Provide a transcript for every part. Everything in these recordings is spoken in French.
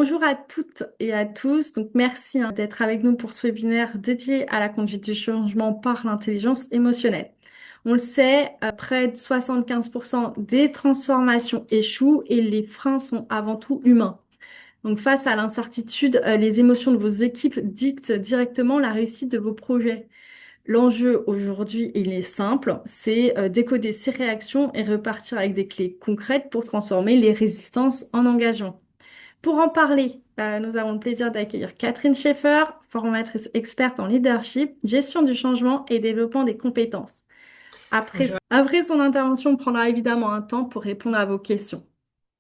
Bonjour à toutes et à tous. Donc, merci d'être avec nous pour ce webinaire dédié à la conduite du changement par l'intelligence émotionnelle. On le sait, près de 75% des transformations échouent et les freins sont avant tout humains. Donc, face à l'incertitude, les émotions de vos équipes dictent directement la réussite de vos projets. L'enjeu aujourd'hui, il est simple, c'est décoder ces réactions et repartir avec des clés concrètes pour transformer les résistances en engagement. Pour en parler, nous avons le plaisir d'accueillir Catherine Schaeffer, formatrice experte en leadership, gestion du changement et développement des compétences. Bonjour. Après son intervention, on prendra évidemment un temps pour répondre à vos questions.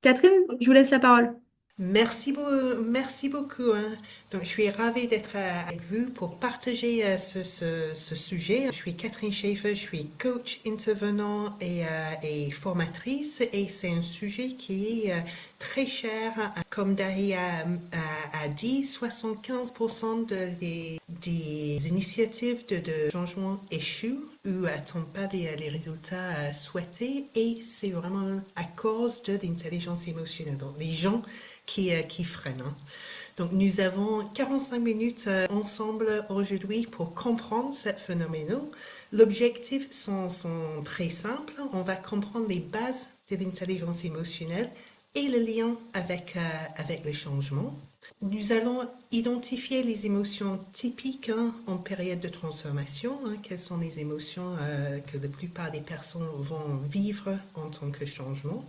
Catherine, je vous laisse la parole. Merci beaucoup, hein. Donc, je suis ravie d'être avec vous pour partager ce sujet. Je suis Catherine Schaeffer, je suis coach intervenant et formatrice et c'est un sujet qui est très cher. Comme Daria a dit, 75% des initiatives de changement échouent ou n'attendent pas les résultats souhaités et c'est vraiment à cause de l'intelligence émotionnelle. Donc, les gens qui freinent, hein. Donc, nous avons 45 minutes ensemble aujourd'hui pour comprendre ce phénomène. L'objectif sont très simples. On va comprendre les bases de l'intelligence émotionnelle et le lien avec le changement. Nous allons identifier les émotions typiques, hein, en période de transformation. Hein, quelles sont les émotions que la plupart des personnes vont vivre en tant que changement.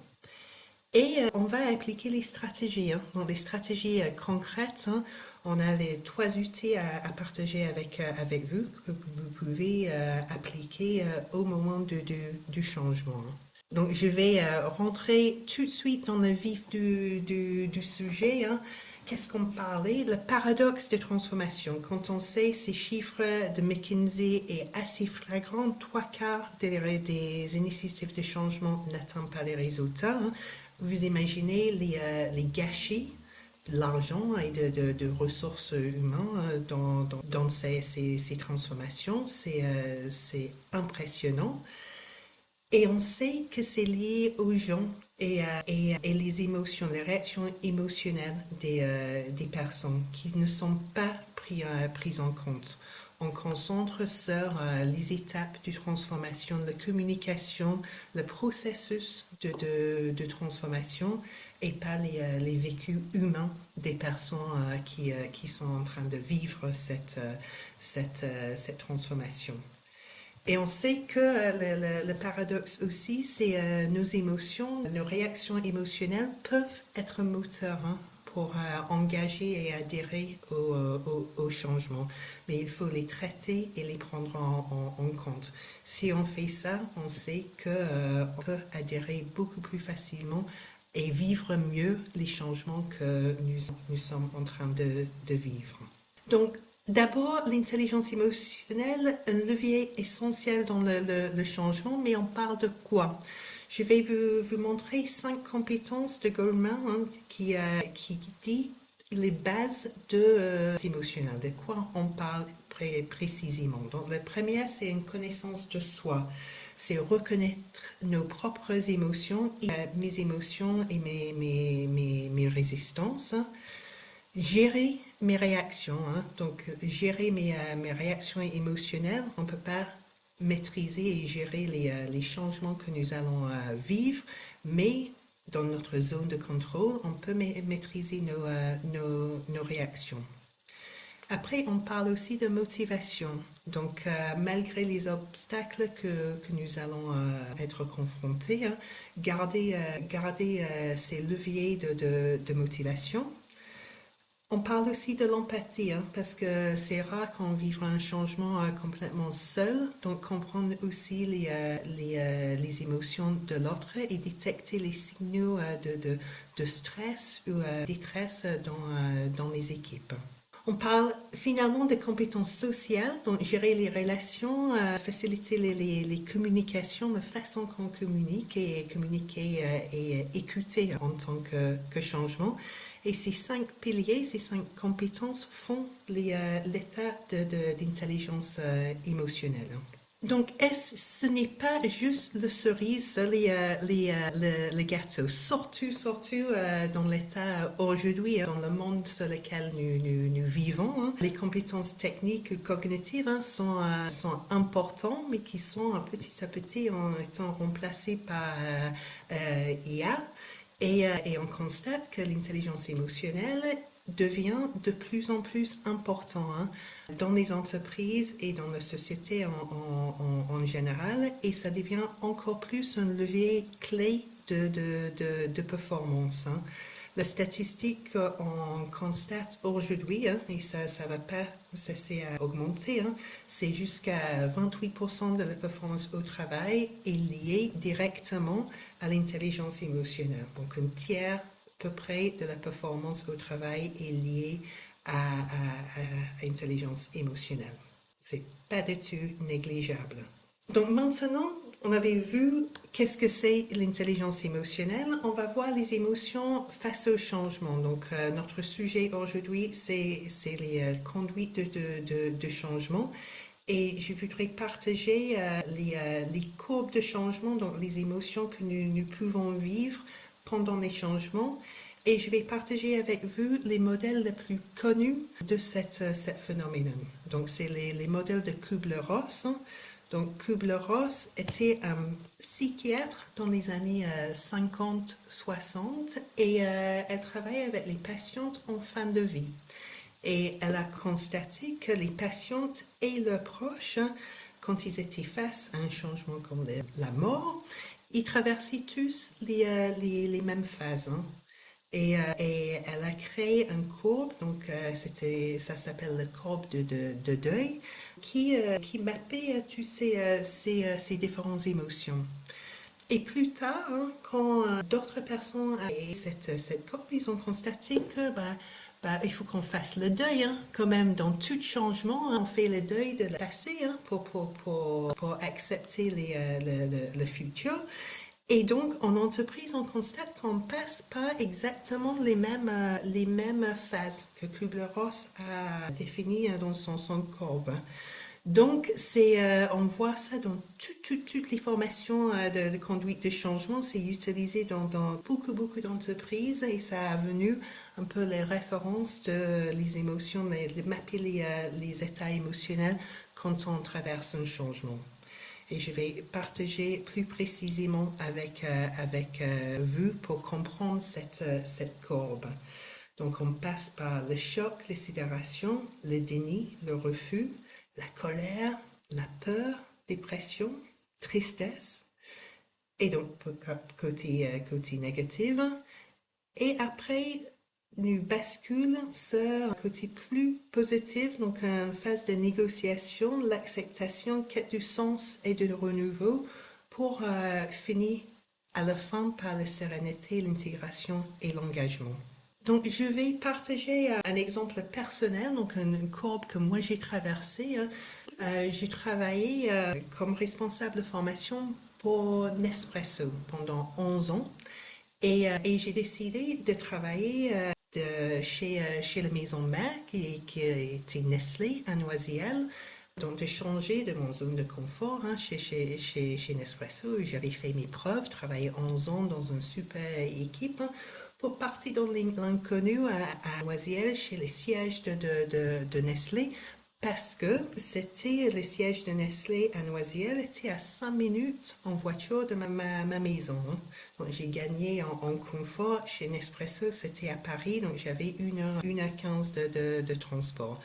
Et on va appliquer les stratégies, hein. Donc, des stratégies concrètes, hein. On a les trois outils à partager avec vous que vous pouvez appliquer au moment du changement, hein. Donc, je vais rentrer tout de suite dans le vif du sujet, hein. Qu'est-ce qu'on parlait? Le paradoxe de transformation. Quand on sait ces chiffres de McKinsey est assez flagrant, trois quarts des initiatives de changement n'atteignent pas les résultats, hein. Vous imaginez les gâchis de l'argent et de ressources humaines dans ces transformations. C'est impressionnant. Et on sait que c'est lié aux gens et les émotions, les réactions émotionnelles des personnes qui ne sont pas prises en compte. On concentre sur les étapes de transformation, la communication, le processus de transformation et pas les vécus humains des personnes qui sont en train de vivre cette transformation. Et on sait que le paradoxe aussi, c'est nos émotions, nos réactions émotionnelles peuvent être moteurs, hein, pour engager et adhérer au changement. Mais il faut les traiter et les prendre en compte. Si on fait ça, on sait qu'on peut adhérer beaucoup plus facilement et vivre mieux les changements que nous sommes en train de vivre. Donc, d'abord, l'intelligence émotionnelle, un levier essentiel dans le changement, mais on parle de quoi? Je vais vous montrer 5 compétences de Goleman, hein, qui dit les bases de émotionnel. De quoi on parle précisément? Donc, la première, c'est une connaissance de soi. C'est reconnaître nos propres émotions, mes émotions et mes résistances. Gérer mes réactions, hein. Donc gérer mes réactions émotionnelles, on ne peut pas maîtriser et gérer les changements que nous allons vivre, mais dans notre zone de contrôle, on peut maîtriser nos réactions. Après, on parle aussi de motivation. Donc, malgré les obstacles que nous allons être confrontés, hein, garder ces leviers de motivation. On parle aussi de l'empathie, hein, parce que c'est rare qu'on vive un changement complètement seul. Donc, comprendre aussi les émotions de l'autre et détecter les signaux de stress ou détresse dans les équipes. On parle finalement de compétences sociales, donc gérer les relations, faciliter les communications, la façon qu'on communique et communiquer et écouter en tant que changement. Et ces 5 piliers, ces 5 compétences font l'état d'intelligence émotionnelle. Donc, ce n'est pas juste le cerise, le gâteau. Surtout dans l'état aujourd'hui, dans le monde sur lequel nous vivons, hein. Les compétences techniques ou cognitives hein, sont importantes, mais qui sont petit à petit en étant remplacées par IA. Et on constate que l'intelligence émotionnelle devient de plus en plus important hein, dans les entreprises et dans la société en général, et ça devient encore plus un levier clé de performance. Hein. La statistique qu'on constate aujourd'hui, hein, et ça va pas cesser à augmenter, hein, c'est jusqu'à 28% de la performance au travail est liée directement à l'intelligence émotionnelle. Donc un tiers à peu près de la performance au travail est liée à intelligence émotionnelle. C'est pas du tout négligeable. Donc maintenant, on avait vu qu'est-ce que c'est l'intelligence émotionnelle. On va voir les émotions face au changement. Donc notre sujet aujourd'hui, c'est les conduites de changement. Et je voudrais partager les courbes de changement, donc les émotions que nous pouvons vivre pendant les changements. Et je vais partager avec vous les modèles les plus connus de cette phénomène. Donc, c'est les modèles de Kubler-Ross. Hein. Donc, Kubler-Ross était un psychiatre dans les années 50-60 et elle travaillait avec les patientes en fin de vie. Et elle a constaté que les patientes et leurs proches, hein, quand ils étaient face à un changement comme la mort, ils traversaient tous les mêmes phases. Hein. Et elle a créé une courbe, donc ça s'appelle la courbe de deuil, qui mappait tous ces différentes émotions. Et plus tard, hein, quand d'autres personnes avaient cette courbe, ils ont constaté que il faut qu'on fasse le deuil, hein, quand même, dans tout changement, hein, on fait le deuil de le passé hein, pour accepter le futur. Et donc, en entreprise, on constate qu'on passe pas exactement les mêmes phases que Kubler-Ross a définies dans son courbe. Donc, on voit ça dans toutes les formations de conduite de changement. C'est utilisé dans beaucoup d'entreprises et ça a venu un peu les références de les émotions, de mapper les états émotionnels quand on traverse un changement. Et je vais partager plus précisément avec vous pour comprendre cette courbe. Donc, on passe par le choc, la sidération, le déni, le refus, la colère, la peur, dépression, tristesse, et donc côté négatif. Et après, nous bascule sur un côté plus positif, donc une phase de négociation, l'acceptation, quête du sens et de renouveau, pour finir à la fin par la sérénité, l'intégration et l'engagement. Donc, je vais partager un exemple personnel, donc une courbe que moi j'ai traversée. Hein. J'ai travaillé comme responsable de formation pour Nespresso pendant 11 ans et j'ai décidé de travailler chez la maison mère qui était Nestlé à Noisiel. Donc, de changer de mon zone de confort hein, chez Nespresso. J'avais fait mes preuves, travaillé 11 ans dans une super équipe hein, pour partir dans l'inconnu à Noisiel chez le siège de Nestlé parce que c'était le siège de Nestlé à Noisiel était à 5 minutes en voiture de ma maison. Hein. Donc, j'ai gagné en confort chez Nespresso, c'était à Paris, donc j'avais 1h15 de transport.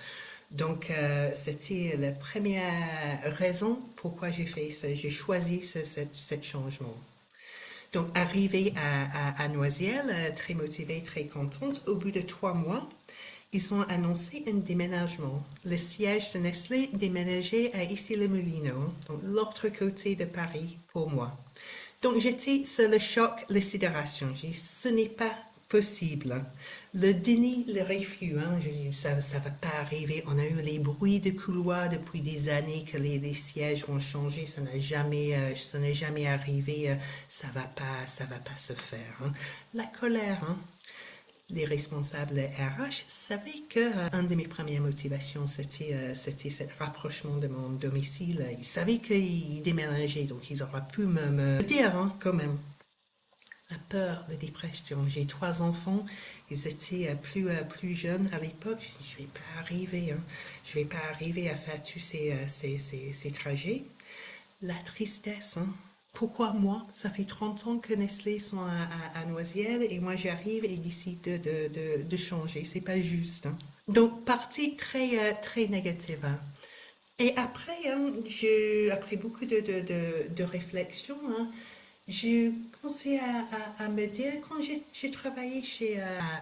Donc, c'était la première raison pourquoi j'ai fait ça. J'ai choisi ce changement. Donc, arrivée à Noisiel, très motivée, très contente, au bout de 3 mois, ils ont annoncé un déménagement. Le siège de Nestlé déménageait à Issy-les-Moulineaux, donc l'autre côté de Paris pour moi. Donc j'étais sur le choc, la sidération. J'ai dit, ce n'est pas possible. Le déni, le refus, hein, ça va pas arriver. On a eu les bruits de couloir depuis des années que les sièges vont changer. Ça n'a jamais arrivé. Ça va pas se faire. Hein. La colère, hein. les responsables RH savaient que un de mes premières motivations, c'était ce rapprochement de mon domicile. Ils savaient qu'ils déménageaient, donc ils auraient pu me dire hein, quand même. La peur, la dépression. J'ai 3 enfants, ils étaient plus jeunes à l'époque. Je dis, je vais pas arriver, hein. Je vais pas arriver à faire tous ces trajets. La tristesse, hein. Pourquoi moi? Ça fait 30 ans que Nestlé sont à Noisiel et moi j'arrive et décide de changer. C'est pas juste, hein. Donc, partie très négative, hein. Et après, hein, après beaucoup de réflexion, hein, j'ai pensé à me dire, quand j'ai travaillé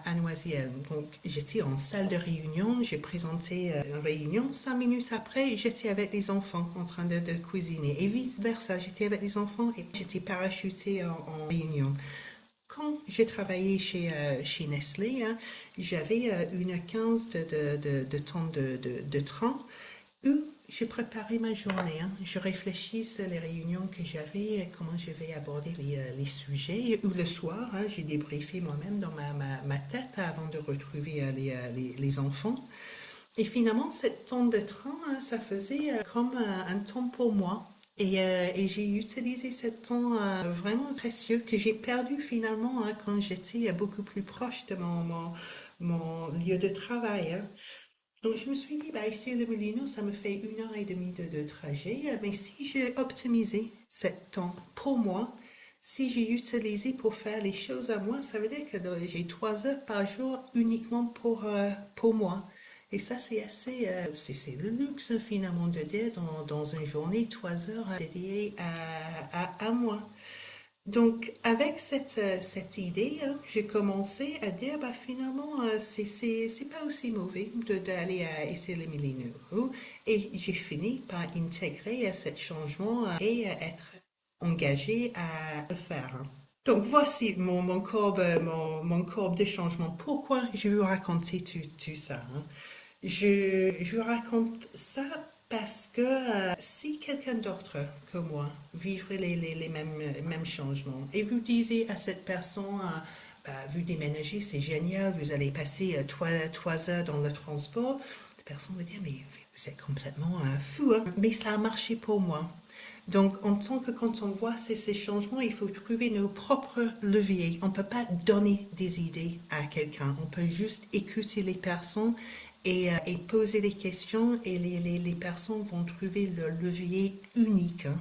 à Noisiel, donc j'étais en salle de réunion, j'ai présenté une réunion, 5 minutes après, j'étais avec les enfants en train de cuisiner, et vice-versa, j'étais avec les enfants et j'étais parachutée en réunion. Quand j'ai travaillé chez Nestlé, hein, j'avais 1h15 de temps de train où je préparais ma journée, hein. Je réfléchissais les réunions que j'avais, comment je vais aborder les sujets. Ou le soir, hein, j'ai débriefé moi-même dans ma tête avant de retrouver les enfants. Et finalement, ce temps de train, hein, ça faisait comme un temps pour moi. Et j'ai utilisé ce temps vraiment précieux que j'ai perdu finalement hein, quand j'étais beaucoup plus proche de mon lieu de travail, hein. Donc, je me suis dit, bah, ici, le Molino, ça me fait 1h30 de trajet. Mais si j'ai optimisé ce temps pour moi, si j'ai utilisé pour faire les choses à moi, ça veut dire que j'ai 3 heures par jour uniquement pour moi. Et ça, c'est assez, c'est le luxe finalement de dire dans une journée, 3 heures dédiées à moi. Donc, avec cette idée, hein, j'ai commencé à dire, bah, finalement, c'est pas aussi mauvais d'aller à essayer les millénaires. Et j'ai fini par intégrer ce changement et être engagée à le faire, hein. Donc, voici mon corbe de changement. Pourquoi je vais vous raconter tout ça, hein? Je vous raconte ça parce que si quelqu'un d'autre que moi vivrait les mêmes changements et vous disiez à cette personne, bah, vous déménagez, c'est génial, vous allez passer 3 heures dans le transport, la personne va dire, mais vous êtes complètement fou, hein. Mais ça a marché pour moi. Donc, en tant que quand on voit ces changements, il faut trouver nos propres leviers. On ne peut pas donner des idées à quelqu'un. On peut juste écouter les personnes et poser des questions et les personnes vont trouver le levier unique hein,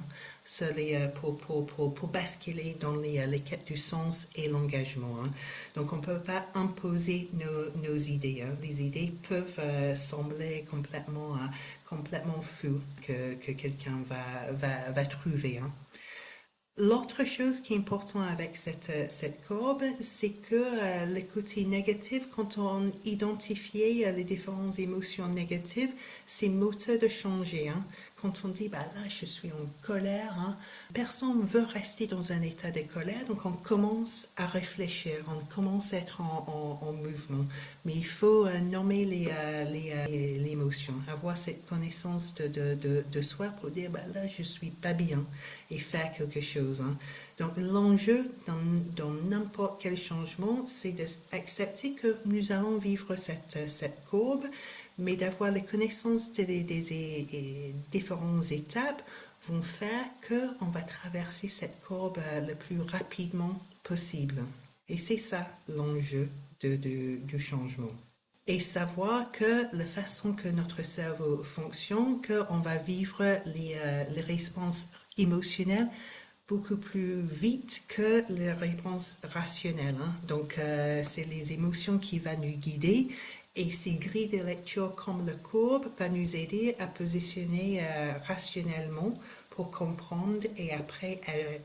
pour basculer dans les quêtes du sens et l'engagement, hein. Donc, on ne peut pas imposer nos idées, hein. Les idées peuvent sembler complètement fou que quelqu'un va trouver, hein. L'autre chose qui est importante avec cette courbe, c'est que le côté négatif, quand on identifie les différentes émotions négatives, c'est moteur de changer, hein. Quand on dit, bah là, je suis en colère, hein, personne ne veut rester dans un état de colère, donc on commence à réfléchir, on commence à être en mouvement. Mais il faut nommer l'émotion, avoir cette connaissance de soi pour dire, bah là, je suis pas bien et faire quelque chose, hein. Donc l'enjeu dans n'importe quel changement, c'est d'accepter que nous allons vivre cette courbe, mais d'avoir les connaissances des différentes étapes vont faire qu'on va traverser cette courbe le plus rapidement possible. Et c'est ça l'enjeu du changement. Et savoir que la façon que notre cerveau fonctionne, qu'on va vivre les réponses émotionnelles beaucoup plus vite que les réponses rationnelles, hein. Donc, c'est les émotions qui vont nous guider et ces grilles de lecture comme le courbe va nous aider à positionner rationnellement pour comprendre et après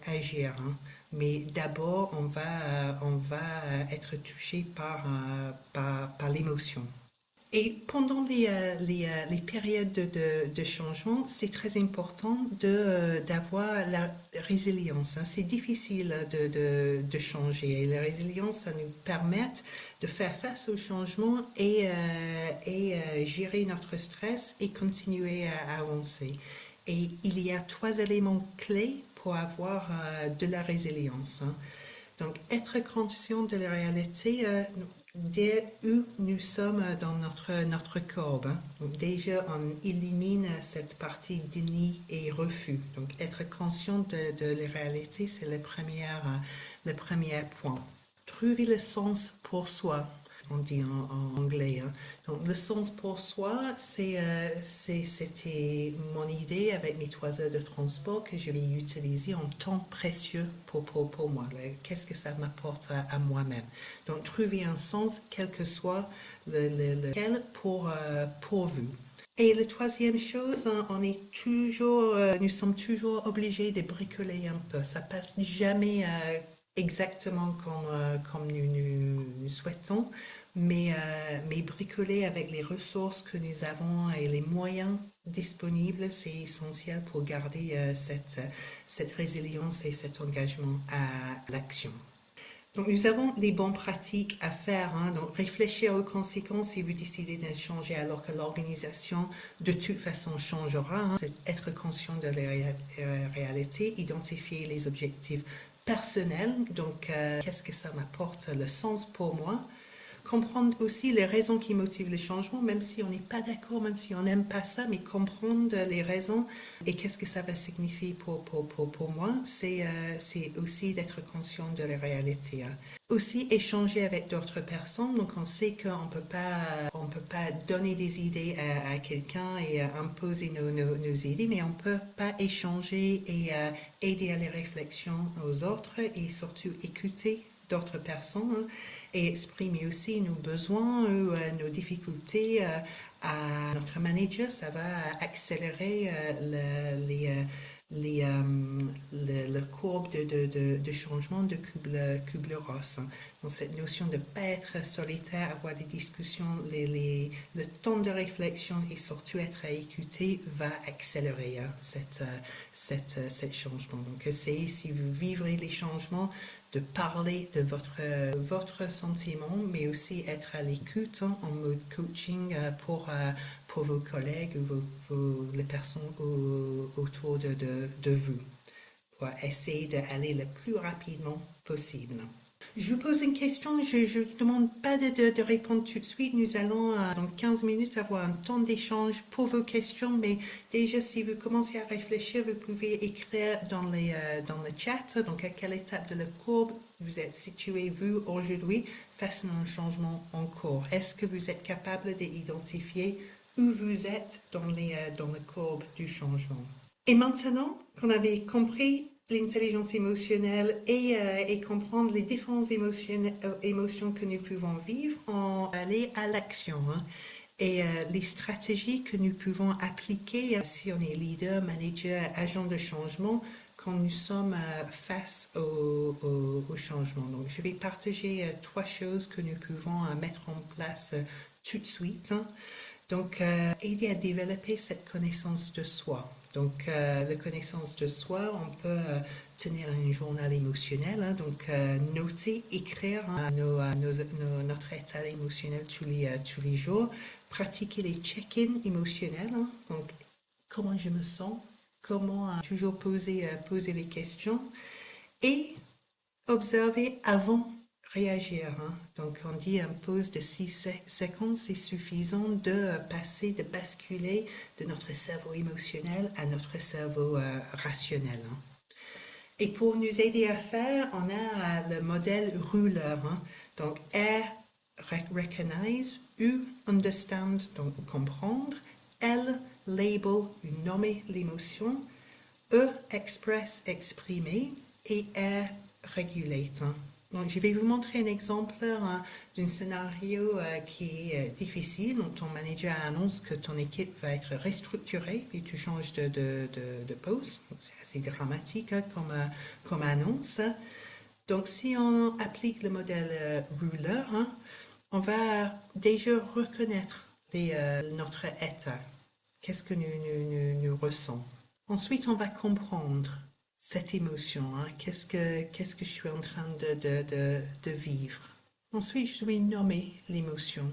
agir, hein. Mais d'abord, on va être touché par l'émotion. Et pendant les périodes de changement, c'est très important d'avoir la résilience, hein. C'est difficile de changer. Et la résilience, ça nous permet de faire face au changement et gérer notre stress et continuer à avancer. Et il y a 3 éléments clés pour avoir de la résilience, hein. Donc, être conscient de la réalité, dès où nous sommes dans notre courbe. Hein. Donc déjà, on élimine cette partie déni et refus. Donc être conscient de la réalité, c'est le premier point. Trouver le sens pour soi, on dit en anglais. Hein. Donc le sens pour soi, c'était mon idée avec mes 3 heures de transport que je vais utiliser en temps précieux pour moi. Qu'est-ce que ça m'apporte à moi-même? Donc trouver un sens, quel que soit lequel pour vous. Et la troisième chose, hein, nous sommes toujours obligés de bricoler un peu. Ça passe jamais exactement comme nous souhaitons, mais bricoler avec les ressources que nous avons et les moyens disponibles, c'est essentiel pour garder cette résilience et cet engagement à l'action. Donc, nous avons des bonnes pratiques à faire. Hein. Donc, réfléchir aux conséquences si vous décidez de changer alors que l'organisation de toute façon changera. Hein. C'est être conscient de la réalité, identifier les objectifs personnels. Donc, qu'est-ce que ça m'apporte le sens pour moi? Comprendre aussi les raisons qui motivent le changement, même si on n'est pas d'accord, même si on n'aime pas ça, mais comprendre les raisons et qu'est-ce que ça va signifier pour moi, c'est aussi d'être conscient de la réalité. Hein. Aussi échanger avec d'autres personnes, donc on sait qu'on on peut pas donner des idées à quelqu'un et imposer nos idées, mais on peut pas échanger et aider à la réflexion aux autres et surtout écouter d'autres personnes. Hein, et exprimer aussi nos besoins ou nos difficultés à notre manager. Ça va accélérer le courbe de changement de Kubler-Ross. Hein. Donc cette notion de ne pas être solitaire, avoir des discussions, le temps de réflexion et surtout être écouté va accélérer hein, cette changement. Donc essayez, si vous vivrez les changements, de parler de votre sentiment, mais aussi être à l'écoute hein, en mode coaching pour vos collègues ou les personnes autour de vous, pour essayer d'aller le plus rapidement possible. Je vous pose une question, je ne vous demande pas de répondre tout de suite. Nous allons dans 15 minutes avoir un temps d'échange pour vos questions, mais déjà si vous commencez à réfléchir, vous pouvez écrire dans le chat, donc à quelle étape de la courbe vous êtes situé vous aujourd'hui face à un changement en cours. Est-ce que vous êtes capable d'identifier où vous êtes dans la courbe du changement? Et maintenant qu'on avait compris l'intelligence émotionnelle et comprendre les différentes émotions que nous pouvons vivre, on va aller à l'action. Hein. Et les stratégies que nous pouvons appliquer si on est leader, manager, agent de changement quand nous sommes face au changement. Donc, je vais partager 3 choses que nous pouvons mettre en place tout de suite. Hein. Donc, aider à développer cette connaissance de soi. Donc, la connaissance de soi, on peut tenir un journal émotionnel, hein, donc noter, écrire hein, notre état émotionnel tous les jours, pratiquer les check-ins émotionnels, hein, donc comment je me sens, comment toujours poser les questions et observer avant réagir. Hein. Donc on dit une pause de 6 secondes, c'est suffisant de passer, de basculer de notre cerveau émotionnel à notre cerveau rationnel. Hein. Et pour nous aider à faire, on a le modèle Ruler. Hein. Donc R, recognize, U, understand, donc comprendre, L, label, nommer l'émotion, E, express, exprimer, et R, regulate. Hein. Donc, je vais vous montrer un exemple hein, d'un scénario qui est difficile. Donc, ton manager annonce que ton équipe va être restructurée et tu changes de poste. C'est assez dramatique hein, comme annonce. Donc, si on applique le modèle Ruler, hein, on va déjà reconnaître notre état. Qu'est-ce que nous ressentons. Ensuite, on va comprendre cette émotion. Hein? Qu'est-ce que je suis en train de vivre? Ensuite, je vais nommer l'émotion.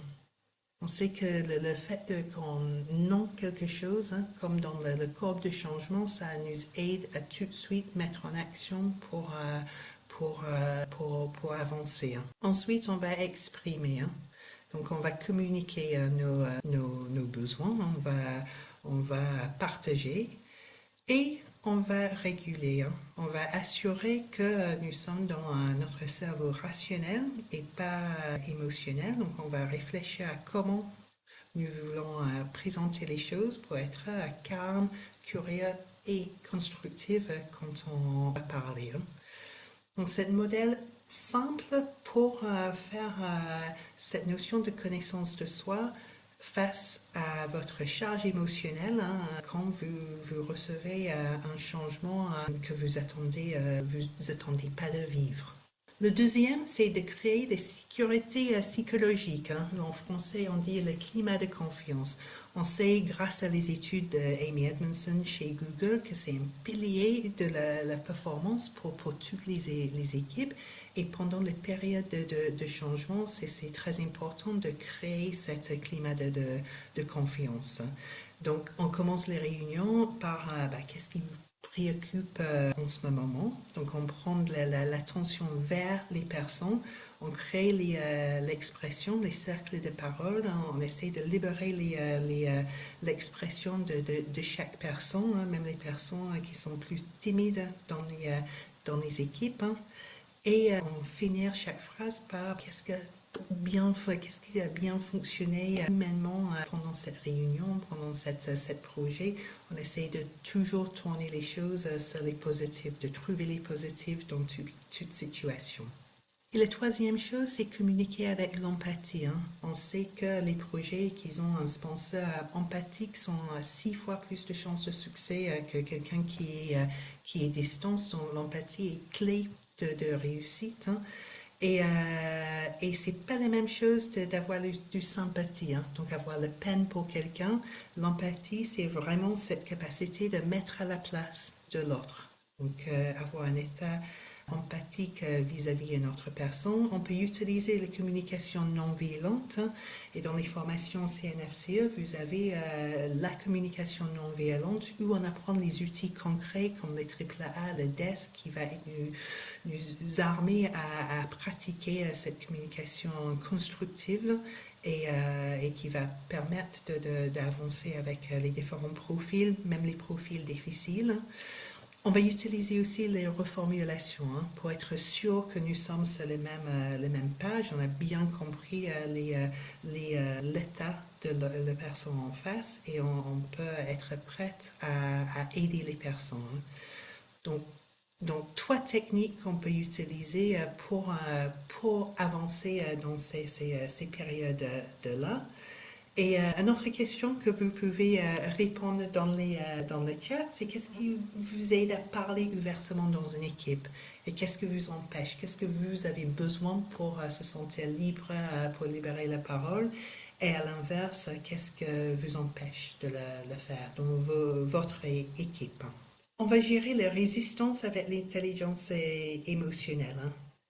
On sait que le fait qu'on nomme quelque chose, hein, comme dans le courbe de changement, ça nous aide à tout de suite mettre en action pour avancer. Ensuite, on va exprimer. Donc, on va communiquer nos besoins, on va partager et on va réguler. On va assurer que nous sommes dans notre cerveau rationnel et pas émotionnel. Donc, on va réfléchir à comment nous voulons présenter les choses pour être calme, curieux et constructif quand on va parler. Donc, c'est un modèle simple pour faire cette notion de connaissance de soi face à votre charge émotionnelle quand vous recevez un changement que vous attendez pas de vivre. Le deuxième, c'est de créer des sécurités psychologiques. En français, on dit le climat de confiance. On sait, grâce à les études d'Amy Edmondson chez Google, que c'est un pilier de la performance pour toutes les équipes. Et pendant les périodes de changement, c'est très important de créer ce climat de confiance. Donc, on commence les réunions par qu'est-ce qui vous préoccupe en ce moment. Donc, on prend l'attention vers les personnes, on crée l'expression, les cercles de parole, on essaie de libérer l'expression de chaque personne, même les personnes qui sont plus timides dans les équipes. Et on finit chaque phrase par qu'est-ce qui a bien fonctionné humainement pendant cette réunion, pendant cette projet. On essaie de toujours tourner les choses sur les positifs, de trouver les positifs dans toute situation. Et la troisième chose, c'est communiquer avec l'empathie. On sait que les projets qui ont un sponsor empathique sont 6 fois plus de chances de succès que quelqu'un qui est distant. Donc l'empathie est clé de réussite. Et c'est pas la même chose d'avoir du sympathie. Donc avoir la peine pour quelqu'un. L'empathie, c'est vraiment cette capacité de mettre à la place de l'autre. Donc avoir un état empathique vis-à-vis d'une autre personne. On peut utiliser la communication non violente et dans les formations CNFCE, vous avez la communication non violente où on apprend les outils concrets comme le AAA, le DESC qui va nous armer à pratiquer cette communication constructive et qui va permettre d'avancer avec les différents profils, même les profils difficiles. On va utiliser aussi les reformulations pour être sûr que nous sommes sur les mêmes pages. On a bien compris l'état de la personne en face et on peut être prête à aider les personnes. Donc, 3 techniques qu'on peut utiliser pour avancer dans ces périodes-là. Et une autre question que vous pouvez répondre dans le chat, c'est qu'est-ce qui vous aide à parler ouvertement dans une équipe? Et qu'est-ce qui vous empêche? Qu'est-ce que vous avez besoin pour se sentir libre, pour libérer la parole? Et à l'inverse, qu'est-ce que vous empêche de le faire dans votre équipe? On va gérer la résistance avec l'intelligence émotionnelle.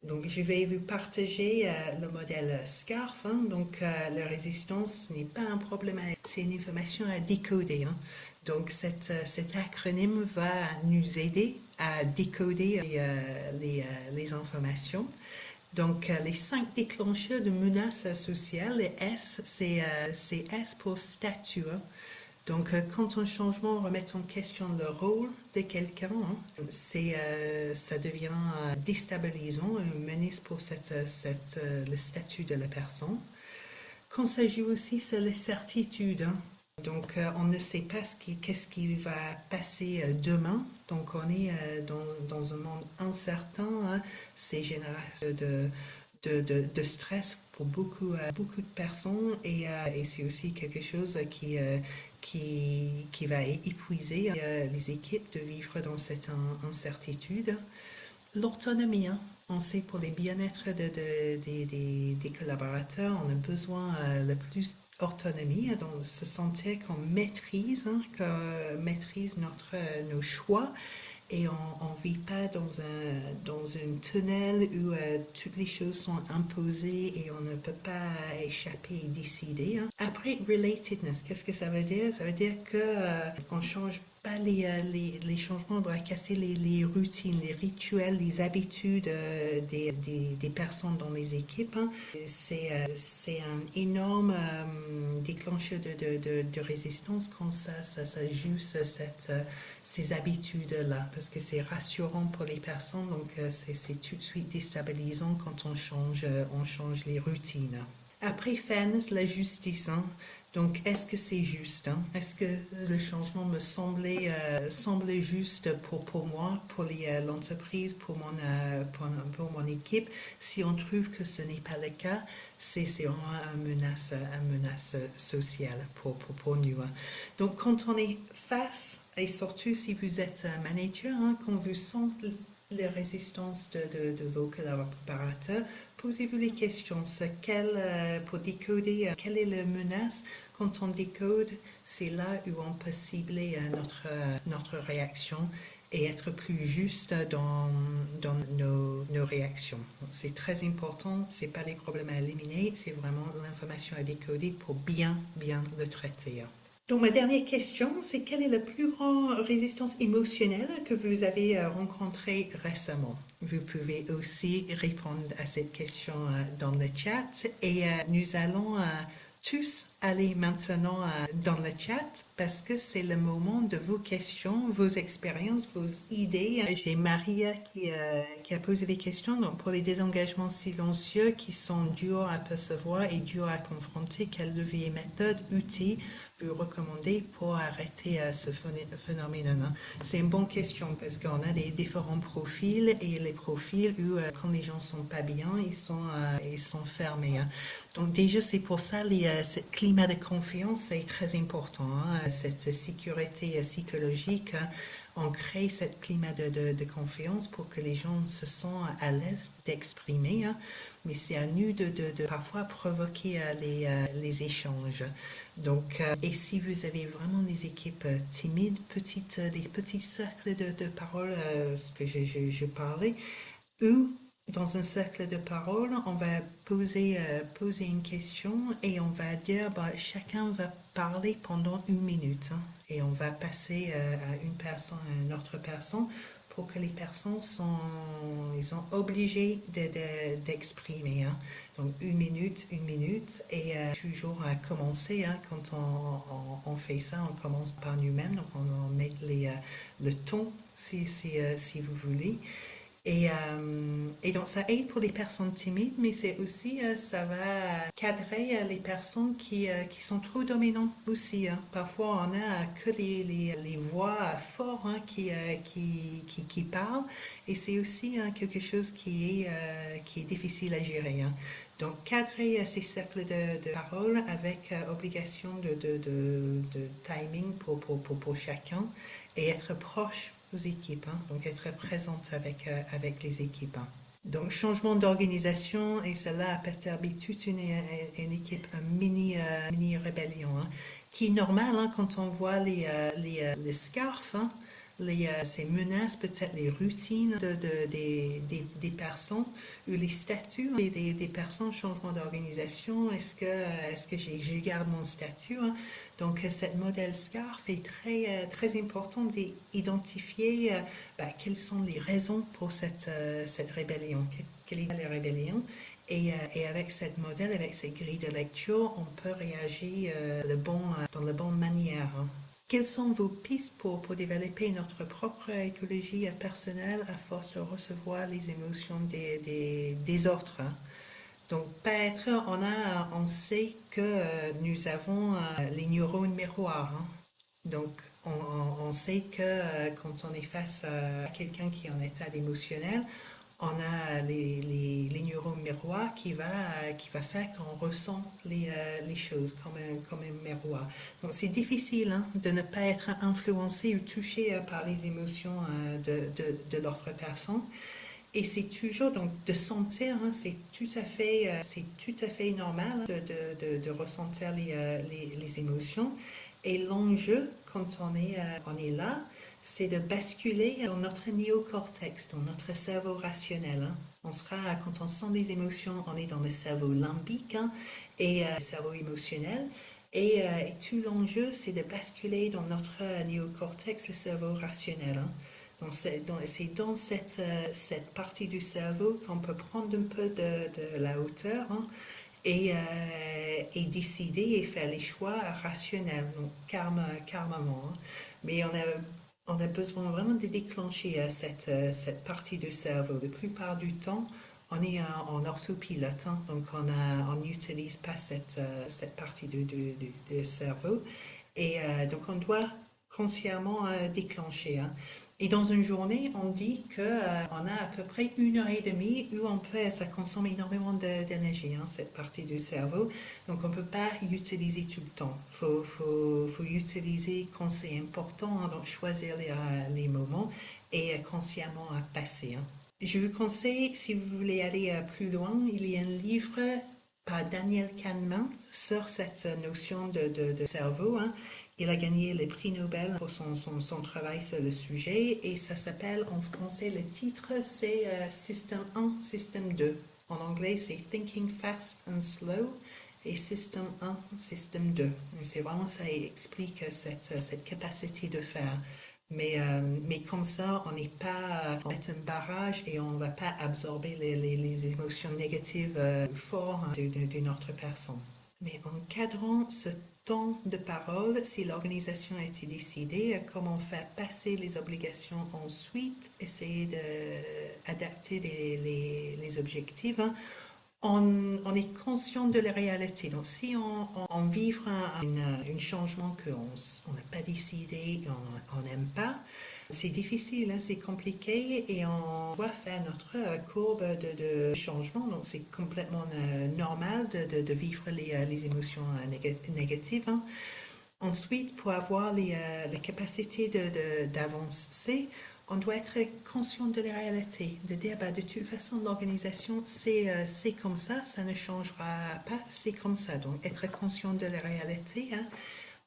Donc, je vais vous partager le modèle SCARF. Donc, la résistance n'est pas un problème, c'est une information à décoder. Donc, cet acronyme va nous aider à décoder les informations. Donc, les 5 déclencheurs de menaces sociales, les S, c'est S pour statut. Donc, quand un changement remet en question le rôle de quelqu'un, ça devient déstabilisant, une menace pour le statut de la personne. Quand ça joue aussi sur les certitudes, donc on ne sait pas qu'est-ce qui va passer demain. Donc, on est dans un monde incertain. C'est générateur de stress pour beaucoup de personnes et c'est aussi quelque chose qui va épuiser les équipes de vivre dans cette incertitude. L'autonomie, on sait pour les bien-être des collaborateurs, on a besoin de plus d'autonomie, donc se sentir qu'on maîtrise, nos choix et on ne vit pas dans un tunnel où toutes les choses sont imposées et on ne peut pas échapper et décider. Après, relatedness, qu'est-ce que ça veut dire? Ça veut dire qu'on change Bah, les changements doivent casser les routines, les rituels, les habitudes des personnes dans les équipes, hein. C'est un énorme déclencheur de résistance quand ça s'ajuste ces habitudes-là, parce que c'est rassurant pour les personnes, donc c'est tout de suite déstabilisant quand on change les routines. Après, fairness, la justice, hein. Donc, est-ce que c'est juste, hein? Est-ce que le changement me semblait juste pour moi, pour l'entreprise, pour mon équipe? Si on trouve que ce n'est pas le cas, c'est vraiment une menace sociale pour nous, hein. Donc, quand on est face, et surtout si vous êtes un manager, hein, quand vous sentez les résistances de vos collaborateurs, posez-vous les questions. Pour décoder quelle est la menace, quand on décode, c'est là où on peut cibler notre réaction et être plus juste dans nos réactions. C'est très important, c'est pas les problèmes à éliminer, c'est vraiment l'information à décoder pour bien le traiter. Donc, ma dernière question, c'est quelle est la plus grande résistance émotionnelle que vous avez rencontrée récemment? Vous pouvez aussi répondre à cette question dans le chat et nous allons tous aller maintenant dans le chat parce que c'est le moment de vos questions, vos expériences, vos idées. J'ai Maria qui a posé des questions donc pour les désengagements silencieux qui sont durs à percevoir et durs à confronter. Quels leviers, méthodes, outils vous recommandez pour arrêter ce phénomène, hein? C'est une bonne question parce qu'on a des différents profils et les profils où quand les gens sont pas bien, ils sont fermés, hein. Donc déjà c'est pour ça ce climat de confiance est très important, hein. Cette sécurité psychologique, hein. On crée ce climat de confiance pour que les gens se sentent à l'aise d'exprimer, hein. Mais c'est à nous de parfois provoquer les échanges. Donc, et si vous avez vraiment des équipes timides, des petits cercles de parole, ce que je parlais, ou dans un cercle de parole, on va poser une question et on va dire, bah, chacun va parler pendant 1 minute, hein, et on va passer à une personne, à une autre personne pour que les personnes ils sont obligés d'exprimer, hein. Donc 1 minute, 1 minute et toujours à commencer, hein, quand on fait ça, on commence par nous-mêmes, donc on met le ton si vous voulez. Et donc ça aide pour les personnes timides, mais c'est aussi, ça va cadrer les personnes qui sont trop dominantes aussi, hein. Parfois, on a que les voix fortes, hein, qui parlent, et c'est aussi hein, quelque chose qui est difficile à gérer, hein. Donc, cadrer ces cercles de parole avec obligation de timing pour chacun et être proche aux équipes, hein, donc être présente avec les équipes, hein. Donc, changement d'organisation, et cela a perturbé toute une équipe, un mini rébellion, hein, qui est normal hein, quand on voit les scarfs, hein, ces menaces, peut-être les routines des personnes, ou les statuts des personnes, changement d'organisation, est-ce que je garde mon statut, hein? Donc, cette modèle SCARF est très important d'identifier quelles sont les raisons pour cette rébellion, quelle est la rébellion. Et avec cette modèle, avec cette grille de lecture, on peut réagir dans la bonne manière, hein. Quelles sont vos pistes pour développer notre propre écologie personnelle à force de recevoir les émotions des autres, hein? Donc, on sait que nous avons les neurones miroirs, hein. Donc, on sait que quand on est face à quelqu'un qui est en état émotionnel, on a les neurones miroirs qui va faire qu'on ressent les choses comme un miroir. Donc, c'est difficile hein, de ne pas être influencé ou touché par les émotions de l'autre personne. Et c'est toujours donc de sentir, hein, c'est tout à fait normal hein, de ressentir les émotions. Et l'enjeu quand on est là, c'est de basculer dans notre néocortex, dans notre cerveau rationnel, hein. Quand on sent des émotions, on est dans le cerveau limbique hein, et le cerveau émotionnel. Et tout l'enjeu, c'est de basculer dans notre néocortex, le cerveau rationnel, hein. Donc, c'est dans cette partie du cerveau qu'on peut prendre un peu de la hauteur, hein, et décider et faire les choix rationnels, donc calmement, hein. Mais on a besoin vraiment de déclencher cette partie du cerveau. La plupart du temps, on est en orthopilote, hein, donc on n'utilise pas cette partie du cerveau. Donc on doit consciemment déclencher, hein. Et dans une journée, on dit que on a à peu près 1 heure et demie où ça consomme énormément d'énergie, hein, cette partie du cerveau. Donc on ne peut pas utiliser tout le temps. Faut utiliser quand c'est important, hein, donc choisir les moments et consciemment passer, hein. Je vous conseille, si vous voulez aller plus loin, il y a un livre par Daniel Kahneman sur cette notion de cerveau, hein. Il a gagné le prix Nobel pour son travail sur le sujet et ça s'appelle en français, le titre c'est Système 1, Système 2. En anglais c'est Thinking Fast and Slow et Système 1, Système 2. C'est vraiment ça, il explique cette capacité de faire. Mais comme ça, on n'est pas en fait un barrage et on ne va pas absorber les émotions négatives fortes d'une autre personne. Mais en cadrant ce temps de parole, si l'organisation a été décidée, comment faire passer les obligations ensuite, essayer d'adapter les objectifs, hein, on est conscient de la réalité. Donc, si on vit un changement qu'on n'a pas décidé, on n'aime pas, c'est difficile, hein, c'est compliqué et on doit faire notre courbe de changement. Donc, c'est complètement normal de vivre les émotions négatives, hein. Ensuite, pour avoir la capacité d'avancer, on doit être conscient de la réalité, de dire bah, de toute façon l'organisation c'est comme ça ne changera pas, c'est comme ça. Donc être conscient de la réalité, hein.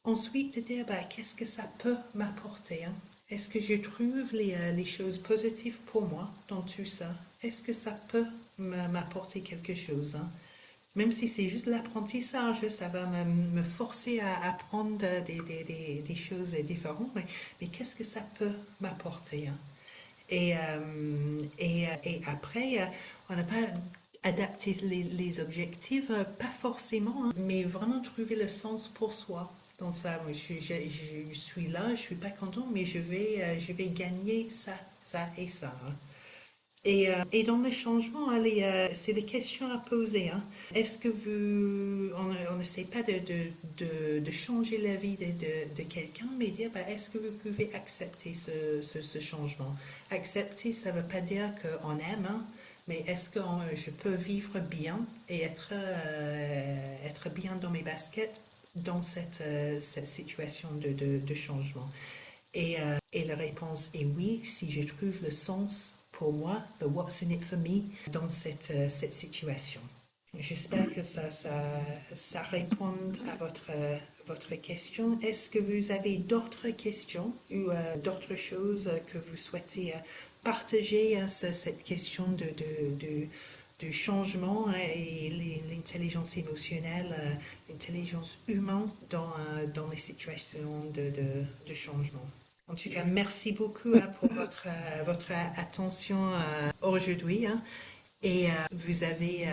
Ensuite, de dire bah, qu'est-ce que ça peut m'apporter, hein. Est-ce que je trouve les choses positives pour moi dans tout ça? Est-ce que ça peut m'apporter quelque chose, hein? Même si c'est juste l'apprentissage, ça va me forcer à apprendre des choses différentes, mais qu'est-ce que ça peut m'apporter, hein? Et après, on n'a pas adapté les objectifs, pas forcément, hein, mais vraiment trouver le sens pour soi. Dans ça, moi, je suis là, je suis pas content, mais je vais gagner ça, ça et ça, hein. Et dans le changement, allez, c'est des questions à poser, hein. Est-ce que on n'essaie pas de changer la vie de quelqu'un, mais dire, bah, est-ce que vous pouvez accepter ce changement? Accepter, ça ne veut pas dire qu'on aime, hein, mais est-ce que je peux vivre bien et être bien dans mes baskets dans cette situation de changement? Et la réponse est oui, si je trouve le sens pour moi, the what's in it for me, dans cette situation. J'espère que ça répond à votre question. Est-ce que vous avez d'autres questions ou d'autres choses que vous souhaitez partager sur cette question du changement et l'intelligence émotionnelle, l'intelligence humaine dans les situations de changement? En tout cas, merci beaucoup pour votre attention aujourd'hui, hein. Et vous avez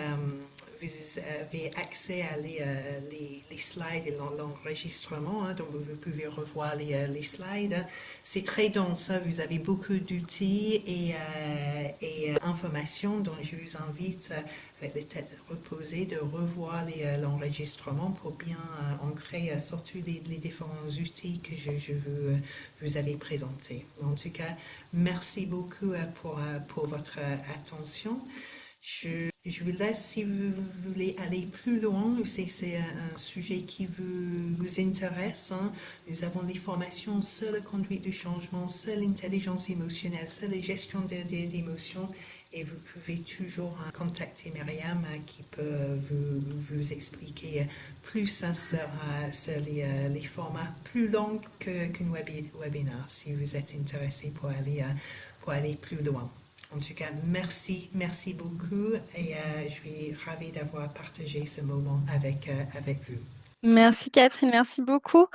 accès à les slides et l'enregistrement, hein, donc vous pouvez revoir les slides, hein. C'est très dense, hein, vous avez beaucoup d'outils et informations, donc je vous invite, avec les têtes reposées, de revoir l'enregistrement pour bien ancrer surtout les différents outils que je vous avais présentés. En tout cas, merci beaucoup pour votre attention. Je vous laisse si vous voulez aller plus loin, c'est un sujet qui vous intéresse, hein. Nous avons des formations sur la conduite du changement, sur l'intelligence émotionnelle, sur la gestion d'émotions et vous pouvez toujours contacter Myriam qui peut vous expliquer plus, hein, sur les formats plus longs qu'un webinaire si vous êtes intéressé pour aller plus loin. En tout cas, merci beaucoup et je suis ravie d'avoir partagé ce moment avec vous. Merci Catherine, merci beaucoup.